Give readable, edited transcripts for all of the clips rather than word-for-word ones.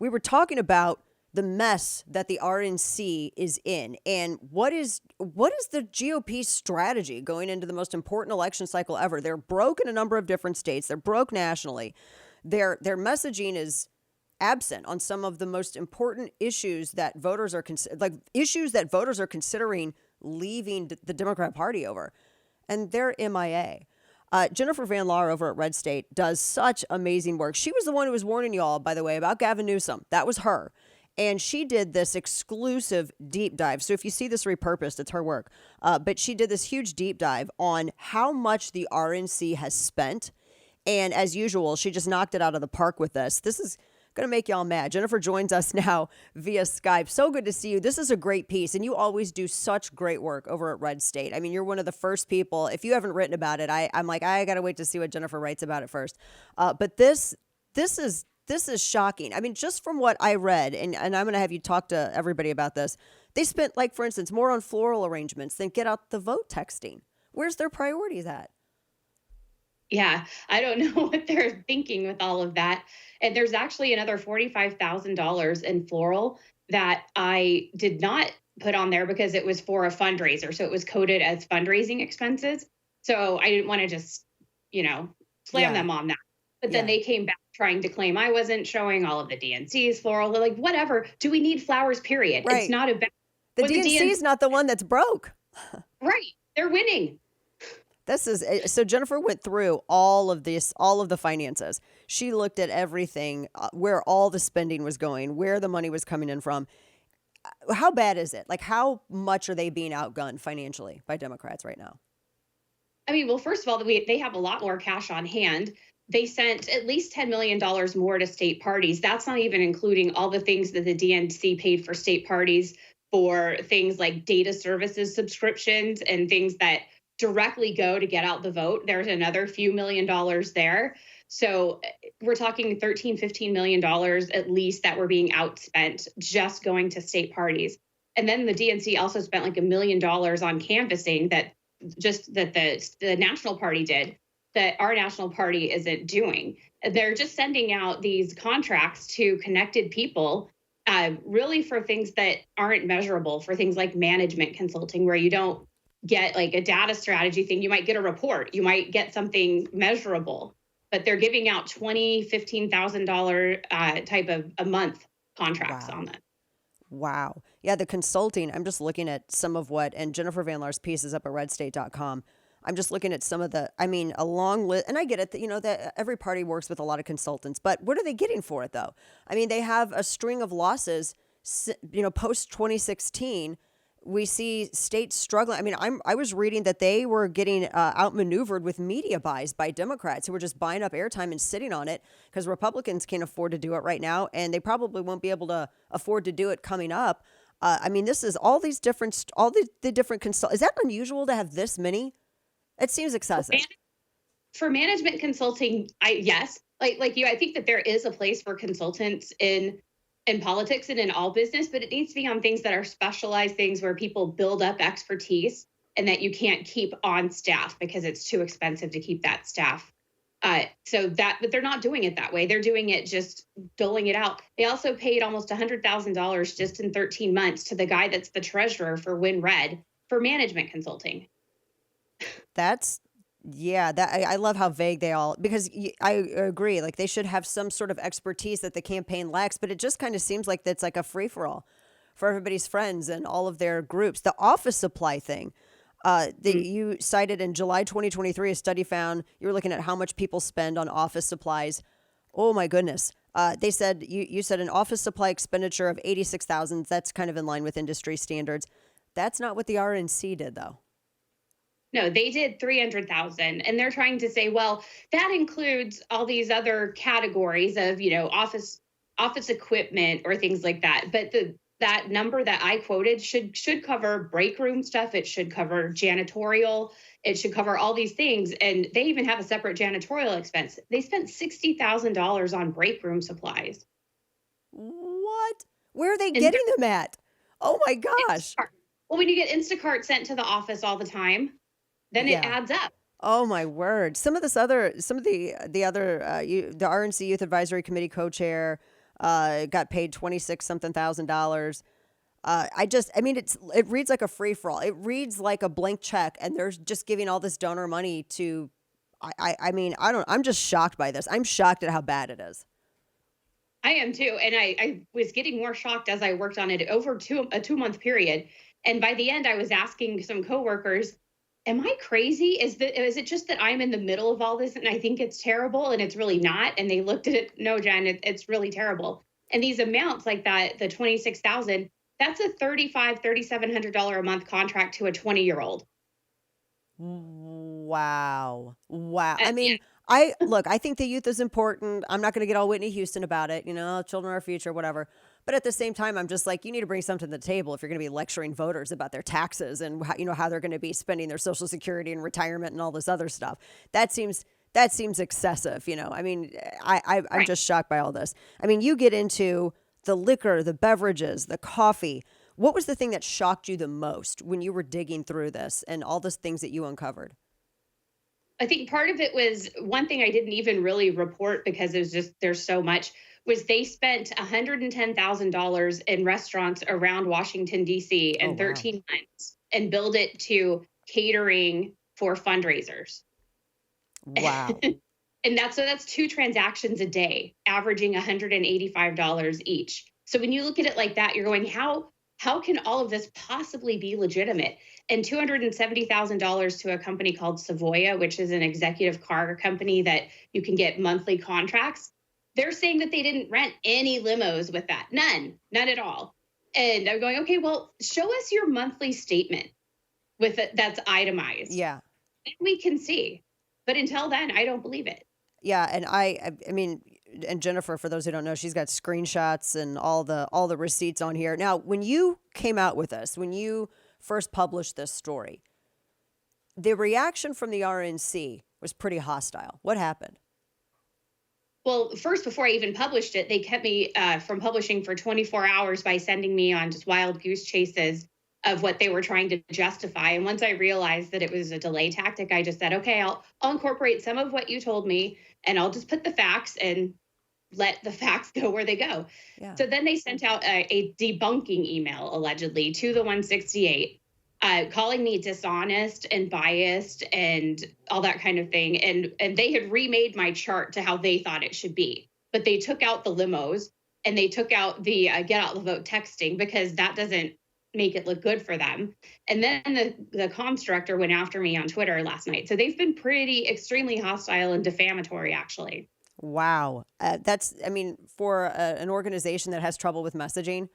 we were talking about the mess that the RNC is in, and what is the GOP's strategy going into the most important election cycle ever. They're broke in a number of different states. They're broke nationally. Their messaging is absent on some of the most important issues that voters are considering leaving the Democrat Party over, and they're MIA. Jennifer Van Laar over at RedState does such amazing work. She was the one who was warning you all, by the way, about Gavin Newsom. That was her. And she did this exclusive deep dive. So if you see this repurposed, it's her work. But she did this huge deep dive on how much the RNC has spent. And as usual, she just knocked it out of the park with this. This is going to make y'all mad. Jennifer joins us now via Skype. So good to see you. This is a great piece. And you always do such great work over at RedState. I mean, you're one of the first people. If you haven't written about it, I'm like, I got to wait to see what Jennifer writes about it first. But this is shocking. I mean, just from what I read, and I'm going to have you talk to everybody about this, they spent, like, for instance, more on floral arrangements than get out the vote texting. Where's their priorities at? Yeah, I don't know what they're thinking with all of that. And there's actually another $45,000 in floral that I did not put on there because it was for a fundraiser. So it was coded as fundraising expenses. So I didn't want to just, slam them on that. But then they came back trying to claim I wasn't showing all of the DNC's floral. They're like, whatever. Do we need flowers, period? Right. It's not about the DNC is not the one that's broke. Right. They're winning. This is so Jennifer went through all of the finances. She looked at everything, where all the spending was going, where the money was coming in from. How bad is it? Like, how much are they being outgunned financially by Democrats right now? I mean, well, first of all, they have a lot more cash on hand. They sent at least $10 million more to state parties. That's not even including all the things that the DNC paid for state parties for things like data services subscriptions and things that directly go to get out the vote. There's another few $1 million there. So we're talking $13-15 million at least that were being outspent just going to state parties. And then the DNC also spent like $1 million on canvassing that the national party did that our national party isn't doing. They're just sending out these contracts to connected people really for things that aren't measurable, for things like management consulting, where you don't get like a data strategy thing. You might get a report, you might get something measurable, but they're giving out $20,000-$15,000 type of a month contracts on that. Wow. Yeah, the consulting, I'm just looking at some of what, and Jennifer Van Laar's piece is up at redstate.com. I'm just looking at some of a long list, and I get it that, that every party works with a lot of consultants, but what are they getting for it though? I mean, they have a string of losses, post 2016. We see states struggling. I mean, I was reading that they were getting outmaneuvered with media buys by Democrats who were just buying up airtime and sitting on it because Republicans can't afford to do it right now, and they probably won't be able to afford to do it coming up. I mean, this is all the different consult. Is that unusual to have this many? It seems excessive. For management consulting, yes, like you, I think that there is a place for consultants in politics and in all business, but it needs to be on things that are specialized things where people build up expertise and that you can't keep on staff because it's too expensive to keep that staff. But they're not doing it that way. They're doing it just doling it out. They also paid almost $100,000 just in 13 months to the guy that's the treasurer for WinRed for management consulting. I love how vague they all, because I agree, like they should have some sort of expertise that the campaign lacks, but it just kind of seems like that's like a free for all for everybody's friends and all of their groups. The office supply thing that you cited in July 2023, a study found you were looking at how much people spend on office supplies. Oh my goodness. They said, you said an office supply expenditure of $86,000. That's kind of in line with industry standards. That's not what the RNC did though. No, they did $300,000, and they're trying to say, well, that includes all these other categories of, office equipment or things like that. But that number that I quoted should cover break room stuff. It should cover janitorial. It should cover all these things. And they even have a separate janitorial expense. They spent $60,000 on break room supplies. What? Where are they getting them at? Oh my gosh. Well, when you get Instacart sent to the office all the time, then it adds up. Oh my word! The RNC Youth Advisory Committee co-chair, got paid 26 something $1,000. I mean, it reads like a free for all. It reads like a blank check, and they're just giving all this donor money to. I mean, I'm just shocked by this. I'm shocked at how bad it is. I am too. And I was getting more shocked as I worked on it over a 2 month period. And by the end, I was asking some coworkers, am I crazy? Is it just that I'm in the middle of all this and I think it's terrible and it's really not? And they looked at it, no, Jen, it's really terrible. And these amounts like that, the 26,000, that's a $3,700 a month contract to a 20-year-old. Wow. Wow. I Yeah. mean, I think the youth is important. I'm not going to get all Whitney Houston about it. Children are our future, whatever. But at the same time, I'm just like, you need to bring something to the table if you're going to be lecturing voters about their taxes and how they're going to be spending their Social Security and retirement and all this other stuff. That seems excessive. I mean, I'm Right. just shocked by all this. I mean, you get into the liquor, the beverages, the coffee. What was the thing that shocked you the most when you were digging through this and all the things that you uncovered? I think part of it was one thing I didn't even really report because it was just there's so much was they spent $110,000 in restaurants around Washington D.C. Oh, in wow. 13 months and billed it to catering for fundraisers. Wow. And that's two transactions a day, averaging $185 each. So when you look at it like that, you're going, how can all of this possibly be legitimate? And $270,000 to a company called Savoya, which is an executive car company that you can get monthly contracts. They're saying that they didn't rent any limos with that. None at all. And I'm going, okay, well, show us your monthly statement with it that's itemized. Yeah. Then we can see. But until then, I don't believe it. Yeah, and I mean, and Jennifer, for those who don't know, she's got screenshots and all the receipts on here. Now, when you came out with this, when you first published this story, the reaction from the RNC was pretty hostile. What happened? Well, first, before I even published it, they kept me from publishing for 24 hours by sending me on just wild goose chases of what they were trying to justify. And once I realized that it was a delay tactic, I just said, okay, I'll incorporate some of what you told me and I'll just put the facts and let the facts go where they go. Yeah. So then they sent out a debunking email, allegedly, to the 168, calling me dishonest and biased and all that kind of thing. And they had remade my chart to how they thought it should be. But they took out the limos and they took out the get out the vote texting because that doesn't make it look good for them. And then the comms director went after me on Twitter last night. So they've been extremely hostile and defamatory, actually. Wow. I mean, for an organization that has trouble with messaging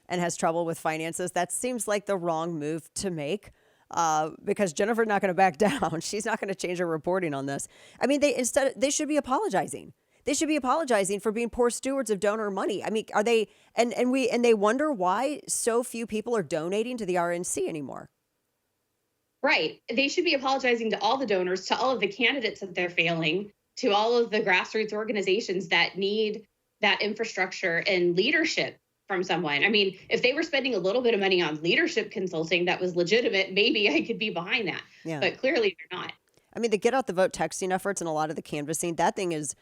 and has trouble with finances, that seems like the wrong move to make. Because Jennifer's not going to back down. She's not going to change her reporting on this. I mean, they should be apologizing. They should be apologizing for being poor stewards of donor money. I mean, are they? And they wonder why so few people are donating to the RNC anymore. Right. They should be apologizing to all the donors, to all of the candidates that they're failing, to all of the grassroots organizations that need that infrastructure and leadership from someone. I mean, if they were spending a little bit of money on leadership consulting that was legitimate, maybe I could be behind that. Yeah. But clearly they're not. I mean, the get out the vote texting efforts and a lot of the canvassing, that thing is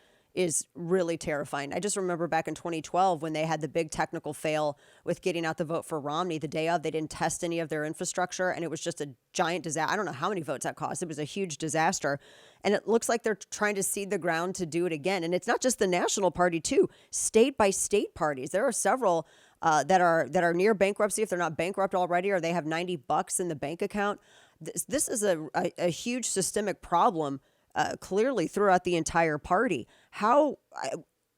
really terrifying. I just remember back in 2012 when they had the big technical fail with getting out the vote for Romney the day of. They didn't test any of their infrastructure, and it was just a giant disaster. I don't know how many votes that cost. It was a huge disaster. And it looks like they're trying to seed the ground to do it again. And it's not just the national party, too. State by state parties. There are several that are near bankruptcy if they're not bankrupt already, or they have $90 in the bank account. This is a huge systemic problem. Clearly throughout the entire party.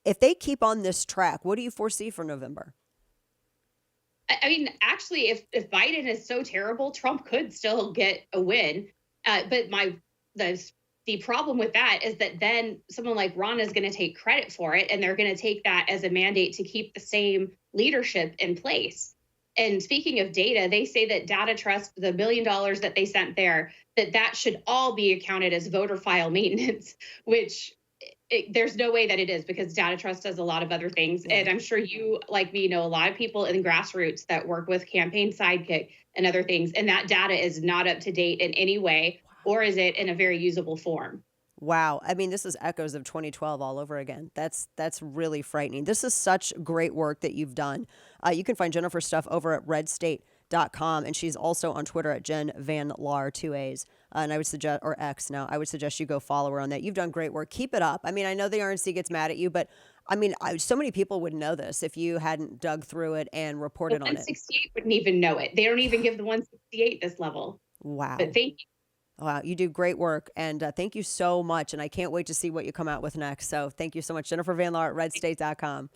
If they keep on this track, what do you foresee for November? I mean, actually, if Biden is so terrible, Trump could still get a win. But the problem with that is that then someone like Ron is going to take credit for it, and they're going to take that as a mandate to keep the same leadership in place. And speaking of data, they say that Data Trust, the $1 billion that they sent there, that should all be accounted as voter file maintenance, which there's no way that it is because Data Trust does a lot of other things. Yeah. And I'm sure you, like me, know a lot of people in grassroots that work with Campaign Sidekick and other things. And that data is not up to date in any way, or is it in a very usable form? Wow. I mean, this is echoes of 2012 all over again. That's really frightening. This is such great work that you've done. You can find Jennifer's stuff over at RedState.com, and she's also on Twitter at Jen Van Laar, 2 A's. And I would suggest, or X now, I would suggest you go follow her on that. You've done great work. Keep it up. I mean, I know the RNC gets mad at you, but I mean, so many people would know this if you hadn't dug through it and The reported on it. 168 wouldn't even know it. They don't even give the 168 this level. Wow. But thank you. Wow, you do great work, and thank you so much. And I can't wait to see what you come out with next. So thank you so much, Jennifer Van Laar at RedState.com.